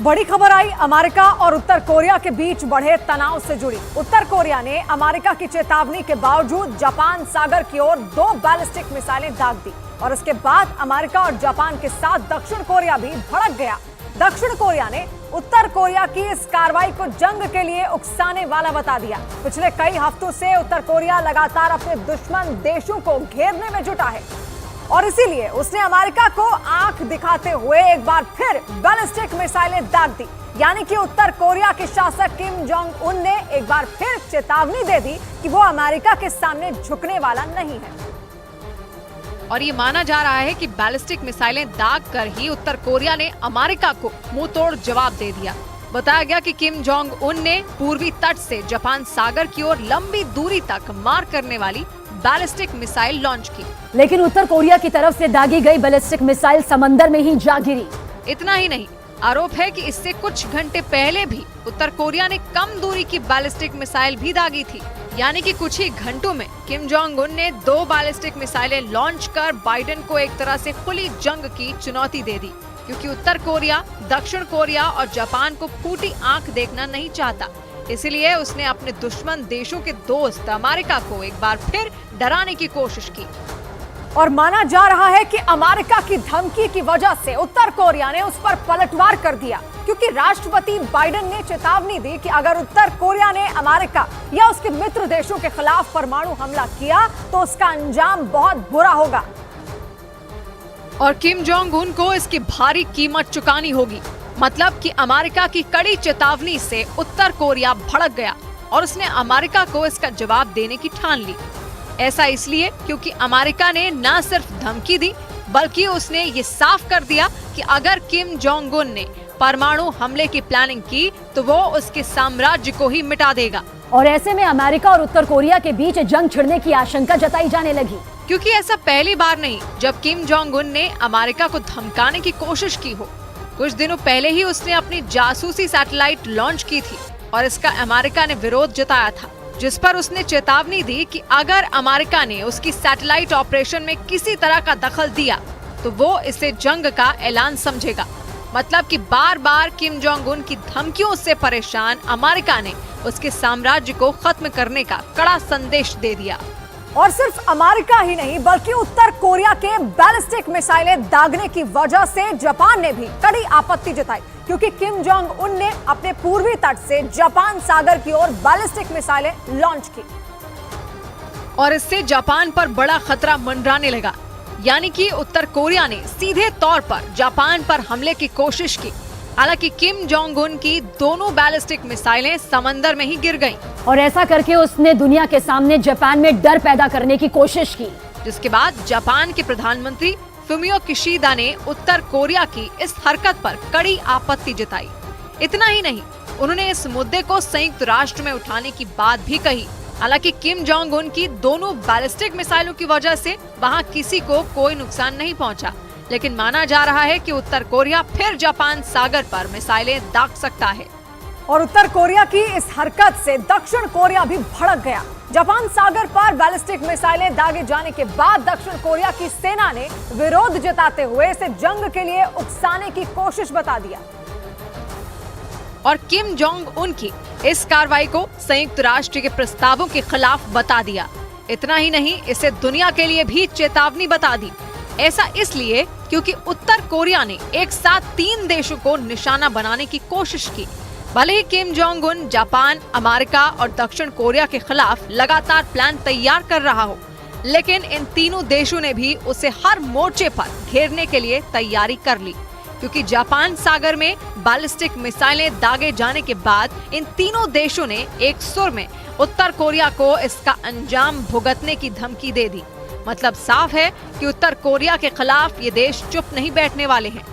बड़ी खबर आई अमेरिका और उत्तर कोरिया के बीच बढ़े तनाव से जुड़ी। उत्तर कोरिया ने अमेरिका की चेतावनी के बावजूद जापान सागर की ओर 2 बैलिस्टिक मिसाइलें दाग दी और इसके बाद अमेरिका और जापान के साथ दक्षिण कोरिया भी भड़क गया। दक्षिण कोरिया ने उत्तर कोरिया की इस कार्रवाई को जंग के लिए उकसाने वाला बता दिया। पिछले कई हफ्तों से उत्तर कोरिया लगातार अपने दुश्मन देशों को घेरने में जुटा है और इसीलिए उसने अमेरिका को आंख दिखाते हुए एक बार फिर बैलिस्टिक मिसाइलें दाग दी। यानी कि उत्तर कोरिया के शासक किम जोंग उन ने एक बार फिर चेतावनी दे दी कि वो अमेरिका के सामने झुकने वाला नहीं है। और ये माना जा रहा है कि बैलिस्टिक मिसाइलें दाग कर ही उत्तर कोरिया ने अमेरिका को मुंहतोड़ जवाब दे दिया। बताया गया कि किम जोंग उन ने पूर्वी तट से जापान सागर की ओर लंबी दूरी तक मार करने वाली बैलिस्टिक मिसाइल लॉन्च की, लेकिन उत्तर कोरिया की तरफ से दागी गई बैलिस्टिक मिसाइल समंदर में ही जा गिरी। इतना ही नहीं, आरोप है कि इससे कुछ घंटे पहले भी उत्तर कोरिया ने कम दूरी की बैलिस्टिक मिसाइल भी दागी थी। यानी कि कुछ ही घंटों में किम जोंग उन ने 2 बैलिस्टिक मिसाइलें लॉन्च कर बाइडेन को एक तरह से खुली जंग की चुनौती दे दी, क्योंकि उत्तर कोरिया दक्षिण कोरिया और जापान को फूटी आंख देखना नहीं चाहता। इसलिए उसने अपने दुश्मन देशों के दोस्त अमेरिका को एक बार फिर डराने की कोशिश की। और माना जा रहा है कि अमेरिका की धमकी की वजह से उत्तर कोरिया ने उस पर पलटवार कर दिया, क्योंकि राष्ट्रपति बाइडेन ने चेतावनी दी कि अगर उत्तर कोरिया ने अमेरिका या उसके मित्र देशों के खिलाफ परमाणु हमला किया तो उसका अंजाम बहुत बुरा होगा और किम जोंग उन को इसकी भारी कीमत चुकानी होगी। मतलब कि अमेरिका की कड़ी चेतावनी से उत्तर कोरिया भड़क गया और उसने अमेरिका को इसका जवाब देने की ठान ली। ऐसा इसलिए क्योंकि अमेरिका ने न सिर्फ धमकी दी बल्कि उसने ये साफ कर दिया कि अगर किम जोंग उन ने परमाणु हमले की प्लानिंग की तो वो उसके साम्राज्य को ही मिटा देगा। और ऐसे में अमेरिका और उत्तर कोरिया के बीच जंग छिड़ने की आशंका जताई जाने लगी, क्योंकि ऐसा पहली बार नहीं जब किम जोंग उन ने अमेरिका को धमकाने की कोशिश की हो। कुछ दिनों पहले ही उसने अपनी जासूसी सैटेलाइट लॉन्च की थी और इसका अमेरिका ने विरोध जताया था, जिस पर उसने चेतावनी दी कि अगर अमेरिका ने उसकी सैटेलाइट ऑपरेशन में किसी तरह का दखल दिया तो वो इसे जंग का ऐलान समझेगा। मतलब कि बार बार किम जोंग उन की धमकियों से परेशान अमेरिका ने उसके साम्राज्य को खत्म करने का कड़ा संदेश दे दिया। और सिर्फ अमेरिका ही नहीं बल्कि उत्तर कोरिया के बैलिस्टिक मिसाइलें दागने की वजह से जापान ने भी कड़ी आपत्ति जताई, क्योंकि किम जोंग उन ने अपने पूर्वी तट से जापान सागर की ओर बैलिस्टिक मिसाइलें लॉन्च की और इससे जापान पर बड़ा खतरा मंडराने लगा। यानी कि उत्तर कोरिया ने सीधे तौर पर जापान पर हमले की कोशिश की। हालांकि किम जोंग उन की दोनों बैलिस्टिक मिसाइलें समंदर में ही गिर गईं। और ऐसा करके उसने दुनिया के सामने जापान में डर पैदा करने की कोशिश की, जिसके बाद जापान के प्रधानमंत्री फुमियो किशिदा ने उत्तर कोरिया की इस हरकत पर कड़ी आपत्ति जताई। इतना ही नहीं, उन्होंने इस मुद्दे को संयुक्त राष्ट्र में उठाने की बात भी कही। हालांकि किम जोंग उन की दोनों बैलिस्टिक मिसाइलों की वजह से वहां किसी को कोई नुकसान नहीं पहुंचा, लेकिन माना जा रहा है कि उत्तर कोरिया फिर जापान सागर पर मिसाइलें दाग सकता है। और उत्तर कोरिया की इस हरकत से दक्षिण कोरिया भी भड़क गया। जापान सागर पर बैलिस्टिक मिसाइलें दागे जाने के बाद दक्षिण कोरिया की सेना ने विरोध जताते हुए इसे जंग के लिए उकसाने की कोशिश बता दिया और किम जोंग उन की इस कार्रवाई को संयुक्त राष्ट्र के प्रस्तावों के खिलाफ बता दिया। इतना ही नहीं, इसे दुनिया के लिए भी चेतावनी बता दी। ऐसा इसलिए क्योंकि उत्तर कोरिया ने एक साथ 3 देशों को निशाना बनाने की कोशिश की। भले ही Kim Jong Un Japan, America और दक्षिण कोरिया के खिलाफ लगातार प्लान तैयार कर रहा हो, लेकिन इन तीनों देशों ने भी उसे हर मोर्चे पर घेरने के लिए तैयारी कर ली, क्योंकि जापान सागर में बैलिस्टिक मिसाइलें दागे जाने के बाद इन तीनों देशों ने एक सुर में उत्तर कोरिया को इसका अंजाम भुगतने की धमकी दे दी। मतलब साफ है कि उत्तर कोरिया के खिलाफ ये देश चुप नहीं बैठने वाले हैं।